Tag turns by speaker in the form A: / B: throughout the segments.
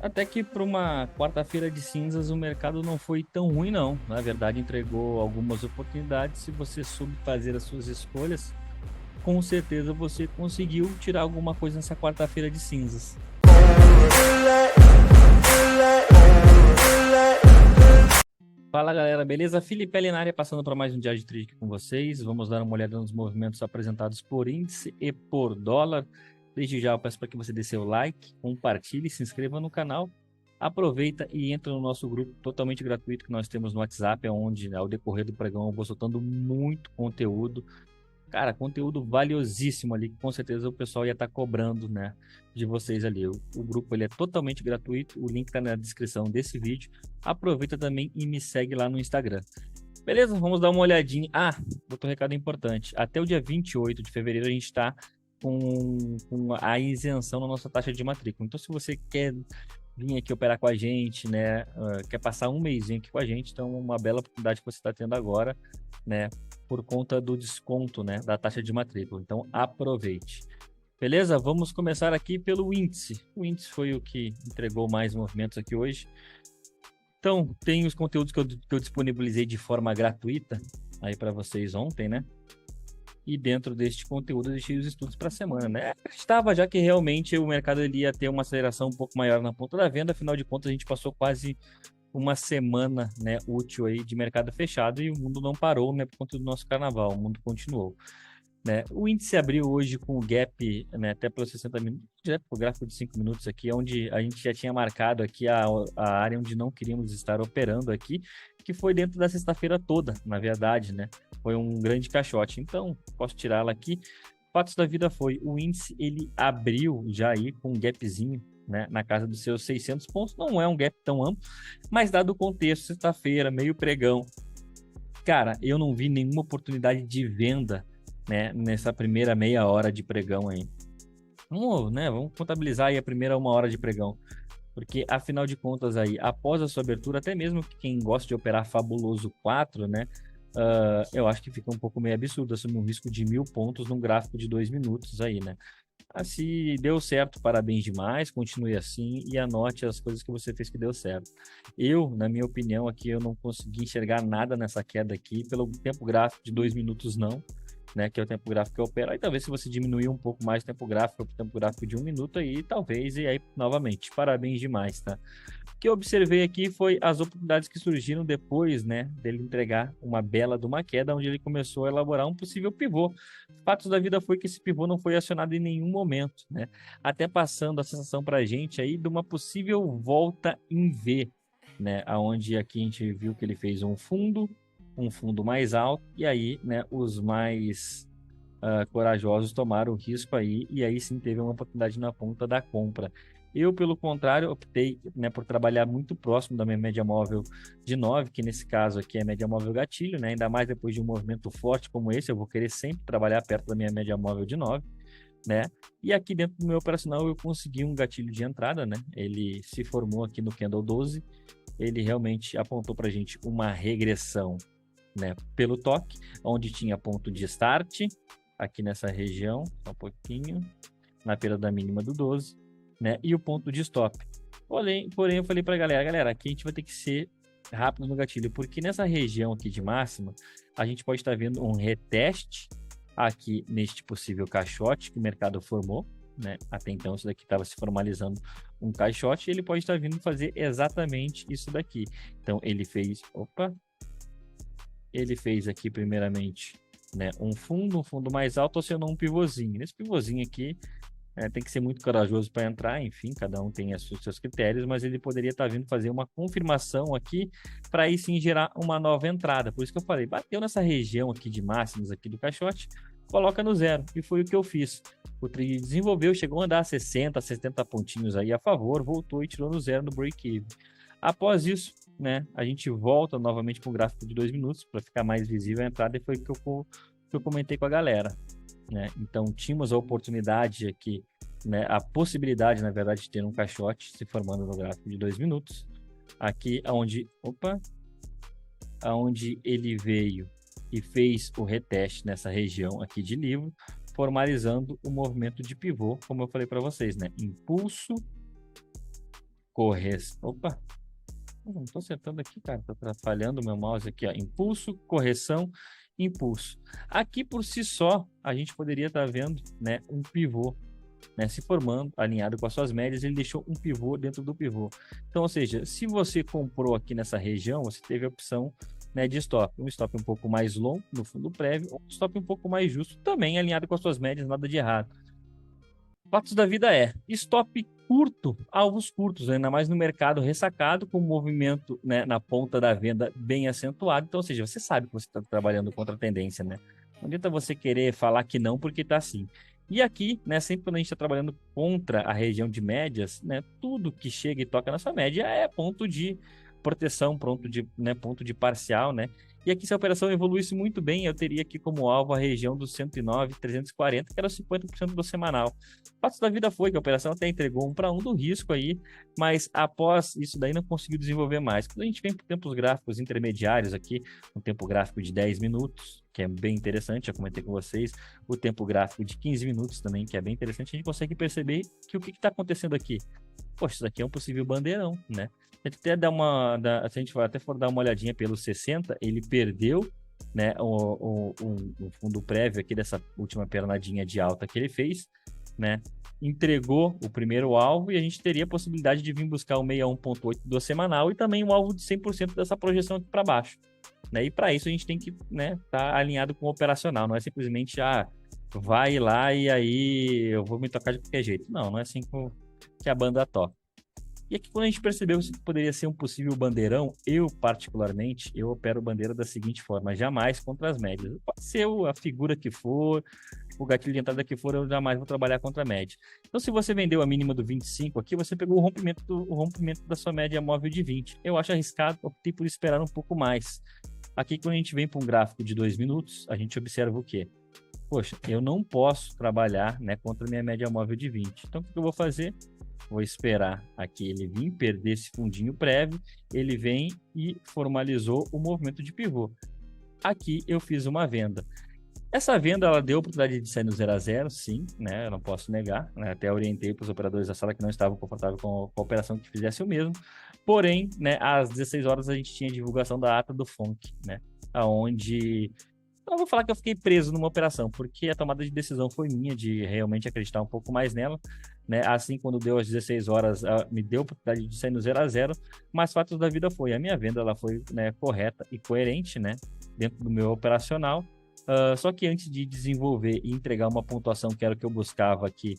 A: Até que para uma quarta-feira de cinzas o mercado não foi tão ruim não. Na verdade, entregou algumas oportunidades. Se você soube fazer as suas escolhas, com certeza você conseguiu tirar alguma coisa nessa quarta-feira de cinzas. Fala galera, beleza? Felipe na área passando para mais um dia de trade aqui com vocês. Vamos dar uma olhada nos movimentos apresentados por índice e por dólar. Desde já eu peço para que você dê seu like, compartilhe, se inscreva no canal. Aproveita e entra no nosso grupo totalmente gratuito que nós temos no WhatsApp, onde ao decorrer do pregão eu vou soltando muito conteúdo. Cara, conteúdo valiosíssimo ali, que com certeza o pessoal ia estar cobrando, né, de vocês ali. O grupo ele é totalmente gratuito, o link está na descrição desse vídeo. Aproveita também e me segue lá no Instagram. Beleza? Vamos dar uma olhadinha. Outro recado importante. Até o dia 28 de fevereiro a gente está com a isenção na nossa taxa de matrícula. Então, se você quer vir aqui operar com a gente, né, quer passar um mêsinho aqui com a gente, então uma bela oportunidade que você está tendo agora, né, por conta do desconto, né, da taxa de matrícula. Então, aproveite. Beleza? Vamos começar aqui pelo índice. O índice foi o que entregou mais movimentos aqui hoje. Então, tem os conteúdos que eu disponibilizei de forma gratuita aí para vocês ontem, né? E dentro deste conteúdo eu deixei os estudos para a semana, né? Estava já que realmente o mercado ele ia ter uma aceleração um pouco maior na ponta da venda, afinal de contas a gente passou quase uma semana, né, útil aí de mercado fechado e o mundo não parou, né, por conta do nosso carnaval, o mundo continuou. Né? O índice abriu hoje com o gap, né, até pelos 60 minutos, direto para o gráfico de 5 minutos aqui, onde a gente já tinha marcado aqui a área onde não queríamos estar operando aqui, que foi dentro da sexta-feira toda, na verdade, né? Foi um grande caixote. Então, posso tirá-la aqui. Fatos da vida foi, o índice ele abriu já aí com um gapzinho, né, na casa dos seus 600 pontos. Não é um gap tão amplo, mas dado o contexto, sexta-feira, meio pregão, cara, eu não vi nenhuma oportunidade de venda, né, nessa primeira meia hora de pregão aí. Vamos contabilizar aí a primeira uma hora de pregão, porque afinal de contas aí, após a sua abertura, até mesmo quem gosta de operar fabuloso 4, né, eu acho que fica um pouco meio absurdo assumir um risco de 1.000 pontos num gráfico de 2 minutos aí, né? Se deu certo, parabéns demais, continue assim e anote as coisas que você fez que deu certo. Eu, na minha opinião, aqui eu não consegui enxergar nada nessa queda aqui, pelo tempo gráfico de 2 minutos não, né, que é o tempo gráfico que eu opero. Aí talvez se você diminuir um pouco mais o tempo gráfico, o tempo gráfico de 1 minuto aí, talvez, e aí novamente, parabéns demais, tá? O que eu observei aqui foi as oportunidades que surgiram depois, né, dele entregar uma bela de uma queda, onde ele começou a elaborar um possível pivô. Fatos da vida foi que esse pivô não foi acionado em nenhum momento, né? Até passando a sensação para a gente aí de uma possível volta em V, né? Aonde aqui a gente viu que ele fez um fundo mais alto, e aí, né, os mais corajosos tomaram o risco aí, e aí sim teve uma oportunidade na ponta da compra. Eu, pelo contrário, optei, né, por trabalhar muito próximo da minha média móvel de 9, que nesse caso aqui é a média móvel gatilho, né? Ainda mais depois de um movimento forte como esse, eu vou querer sempre trabalhar perto da minha média móvel de 9, né? E aqui dentro do meu operacional eu consegui um gatilho de entrada, né? Ele se formou aqui no candle 12, ele realmente apontou para a gente uma regressão, né, pelo toque, onde tinha ponto de start, aqui nessa região, só um pouquinho, na perda da mínima do 12, né, e o ponto de stop. Porém eu falei para a galera, aqui a gente vai ter que ser rápido no gatilho, porque nessa região aqui de máxima, a gente pode estar vendo um reteste aqui neste possível caixote que o mercado formou, né? Até então isso daqui estava se formalizando um caixote, e ele pode estar vindo fazer exatamente isso daqui. Então ele fez aqui primeiramente, né, um fundo mais alto, acionou um pivôzinho. Nesse pivôzinho aqui, tem que ser muito corajoso para entrar, enfim, cada um tem os seus critérios, mas ele poderia estar vindo fazer uma confirmação aqui para aí sim gerar uma nova entrada. Por isso que eu falei, bateu nessa região aqui de máximos aqui do caixote, coloca no zero, e foi o que eu fiz. O trade desenvolveu, chegou a andar 60, 70 pontinhos aí a favor, voltou e tirou no zero no break-even. Após isso, né, a gente volta novamente para o gráfico de 2 minutos para ficar mais visível a entrada, e foi o que eu comentei com a galera, né? Então tínhamos a oportunidade aqui, né, a possibilidade, na verdade, de ter um caixote se formando no gráfico de 2 minutos, aqui aonde ele veio e fez o reteste nessa região aqui de livro, formalizando o movimento de pivô, como eu falei para vocês, né? Impulso, correção. Opa, não estou acertando aqui, cara. Está atrapalhando o meu mouse aqui, ó. Impulso, correção, impulso. Aqui por si só, a gente poderia estar vendo, né, um pivô, né, se formando, alinhado com as suas médias. Ele deixou um pivô dentro do pivô. Então, ou seja, se você comprou aqui nessa região, você teve a opção, né, de stop. Um stop um pouco mais longo no fundo prévio, ou um stop um pouco mais justo, também alinhado com as suas médias, nada de errado. Fatos da vida é stop curto, alvos curtos, ainda mais no mercado ressacado, com o movimento, né, na ponta da venda bem acentuado. Então, ou seja, você sabe que você está trabalhando contra a tendência, né? Não adianta você querer falar que não porque está assim. E aqui, né, sempre quando a gente está trabalhando contra a região de médias, né, tudo que chega e toca na sua média é ponto de proteção, ponto de parcial, né? E aqui, se a operação evoluísse muito bem, eu teria aqui como alvo a região dos 109, 340, que era 50% do semanal. O fato da vida foi que a operação até entregou 1 para 1 do risco aí, mas após isso daí não conseguiu desenvolver mais. Quando a gente vem para tempos gráficos intermediários aqui, um tempo gráfico de 10 minutos, que é bem interessante, já comentei com vocês, o tempo gráfico de 15 minutos também, que é bem interessante, a gente consegue perceber que o que está acontecendo aqui? Poxa, isso aqui é um possível bandeirão, né? A gente até se a gente for até for dar uma olhadinha pelo 60, ele perdeu, né, o fundo prévio aqui dessa última pernadinha de alta que ele fez, né? Entregou o primeiro alvo e a gente teria a possibilidade de vir buscar o 61.8 do semanal e também o alvo de 100% dessa projeção aqui para baixo, né? E para isso a gente tem que, né, tá alinhado com o operacional, não é simplesmente vai lá e aí eu vou me tocar de qualquer jeito. Não é assim que a banda toca. E aqui, quando a gente percebeu que poderia ser um possível bandeirão, eu, particularmente, eu opero bandeira da seguinte forma: jamais contra as médias. Pode ser a figura que for, o gatilho de entrada que for, eu jamais vou trabalhar contra a média. Então, se você vendeu a mínima do 25 aqui, você pegou o rompimento da sua média móvel de 20. Eu acho arriscado, optei por esperar um pouco mais. Aqui, quando a gente vem para um gráfico de 2 minutos, a gente observa o quê? Poxa, eu não posso trabalhar, né, contra a minha média móvel de 20. Então, o que eu vou fazer? Vou esperar aqui ele vir perder esse fundinho prévio, ele vem e formalizou o movimento de pivô. Aqui eu fiz uma venda. Essa venda ela deu a oportunidade de sair no 0 a 0, sim, né? Eu não posso negar, né? Até orientei para os operadores da sala que não estavam confortáveis com a operação que fizesse o mesmo. Porém, né, às 16 horas a gente tinha divulgação da ata do FONC, né? Aonde não vou falar que eu fiquei preso numa operação, porque a tomada de decisão foi minha de realmente acreditar um pouco mais nela, né? Assim, quando deu às 16 horas, me deu a oportunidade de sair no 0 a 0, mas fatos da vida foi, a minha venda ela foi, né, correta e coerente, né, dentro do meu operacional. Só que antes de desenvolver e entregar uma pontuação que era o que eu buscava aqui,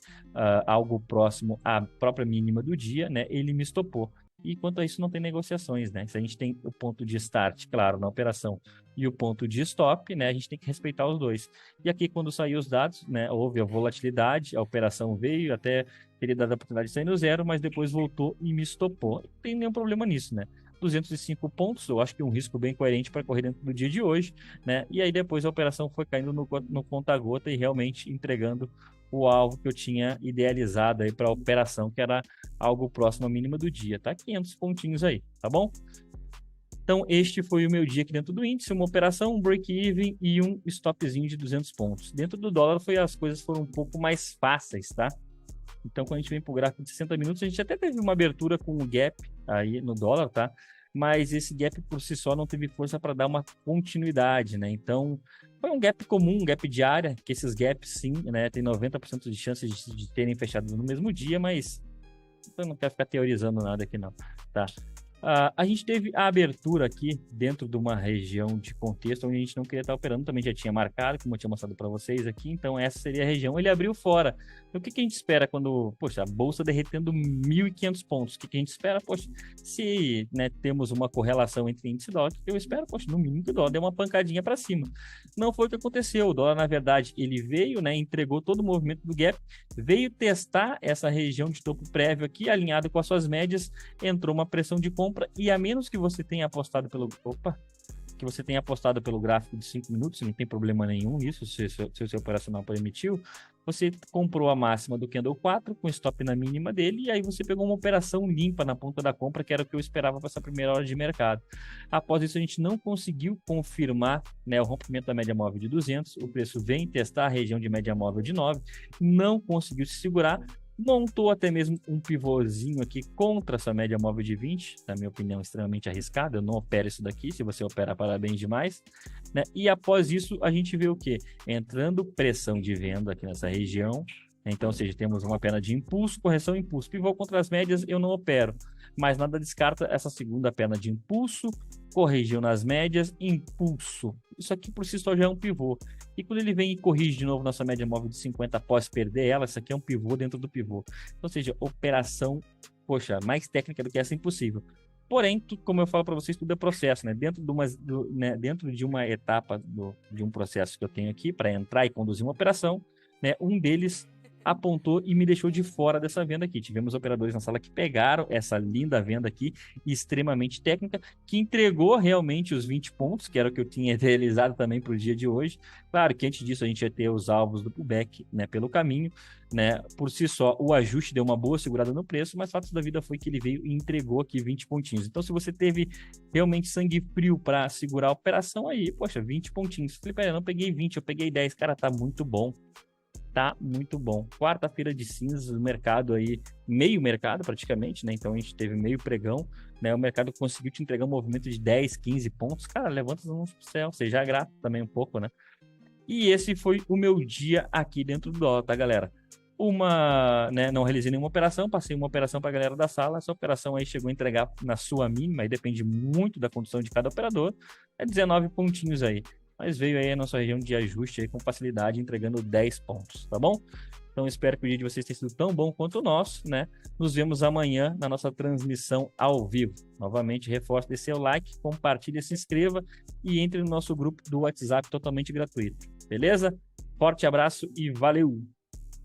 A: algo próximo à própria mínima do dia, né, ele me estopou. E quanto a isso, não tem negociações, né? Se a gente tem o ponto de start, claro, na operação, e o ponto de stop, né? A gente tem que respeitar os dois. E aqui, quando saiu os dados, né? Houve a volatilidade, a operação veio, até teria dado a oportunidade de sair no zero, mas depois voltou e me estopou. Não tem nenhum problema nisso, né? 205 pontos, eu acho que é um risco bem coerente para correr dentro do dia de hoje, né? E aí depois a operação foi caindo no conta-gota e realmente entregando o alvo que eu tinha idealizado aí para a operação, que era algo próximo à mínima do dia, tá? 500 pontinhos aí, tá bom? Então, este foi o meu dia aqui dentro do índice, uma operação, um break-even e um stopzinho de 200 pontos. Dentro do dólar, as coisas foram um pouco mais fáceis, tá? Então, quando a gente vem para o gráfico de 60 minutos, a gente até teve uma abertura com o gap aí no dólar, tá? Mas esse gap por si só não teve força para dar uma continuidade, né? Então, foi um gap comum, um gap diária, que esses gaps, sim, né? Tem 90% de chances de terem fechado no mesmo dia, mas eu não quero ficar teorizando nada aqui, não, tá? A gente teve a abertura aqui dentro de uma região de contexto onde a gente não queria estar operando, também já tinha marcado, como eu tinha mostrado para vocês aqui, então essa seria a região. Ele abriu fora. Então, o que a gente espera quando, poxa, a bolsa derretendo 1.500 pontos? O que a gente espera? Poxa, se, né, temos uma correlação entre índice e dólar, eu espero, poxa, no mínimo que o dólar dê uma pancadinha para cima. Não foi o que aconteceu. O dólar, na verdade, ele veio, né, entregou todo o movimento do gap, veio testar essa região de topo prévio aqui, alinhado com as suas médias, entrou uma pressão de compra e a menos que você tenha apostado pelo gráfico de 5 minutos, não tem problema nenhum nisso, se o seu operacional permitiu, você comprou a máxima do candle 4 com stop na mínima dele e aí você pegou uma operação limpa na ponta da compra, que era o que eu esperava para essa primeira hora de mercado. Após isso, a gente não conseguiu confirmar, né, o rompimento da média móvel de 200, o preço vem testar a região de média móvel de 9, não conseguiu se segurar. montou até mesmo um pivôzinho aqui contra essa média móvel de 20, na minha opinião, extremamente arriscado. Eu não opero isso daqui, se você operar, parabéns demais, né? E após isso, a gente vê o quê? Entrando pressão de venda aqui nessa região. Então, ou seja, temos uma perna de impulso, correção, impulso. Pivô contra as médias, eu não opero. Mas nada descarta essa segunda perna de impulso, corrigiu nas médias, impulso. Isso aqui por si só já é um pivô. E quando ele vem e corrige de novo nossa média móvel de 50 após perder ela, isso aqui é um pivô dentro do pivô. Ou seja, operação, poxa, mais técnica do que essa é impossível. Porém, como eu falo para vocês, tudo é processo, né? Dentro de uma etapa de um processo que eu tenho aqui para entrar e conduzir uma operação, né? Um deles apontou e me deixou de fora dessa venda aqui. Tivemos operadores na sala que pegaram essa linda venda aqui, extremamente técnica, que entregou realmente os 20 pontos, que era o que eu tinha realizado também para o dia de hoje. Claro que antes disso a gente ia ter os alvos do pullback, né, pelo caminho, né? Por si só, o ajuste deu uma boa segurada no preço, mas fato da vida foi que ele veio e entregou aqui 20 pontinhos. Então, se você teve realmente sangue frio para segurar a operação aí, poxa, 20 pontinhos. Falei, pera, eu não peguei 20, eu peguei 10. Cara, tá muito bom. Tá muito bom. Quarta-feira de cinzas, o mercado aí, meio mercado praticamente, né? Então a gente teve meio pregão, né? O mercado conseguiu te entregar um movimento de 10, 15 pontos. Cara, levanta as mãos pro céu, seja grato também um pouco, né? E esse foi o meu dia aqui dentro do dólar, tá, galera? Né, não realizei nenhuma operação, passei uma operação para a galera da sala. Essa operação aí chegou a entregar na sua mínima, aí depende muito da condição de cada operador. É 19 pontinhos aí. Mas veio aí a nossa região de ajuste aí com facilidade, entregando 10 pontos, tá bom? Então espero que o dia de vocês tenha sido tão bom quanto o nosso, né? Nos vemos amanhã na nossa transmissão ao vivo. Novamente, reforço, dê seu like, compartilhe, se inscreva e entre no nosso grupo do WhatsApp totalmente gratuito. Beleza? Forte abraço e valeu!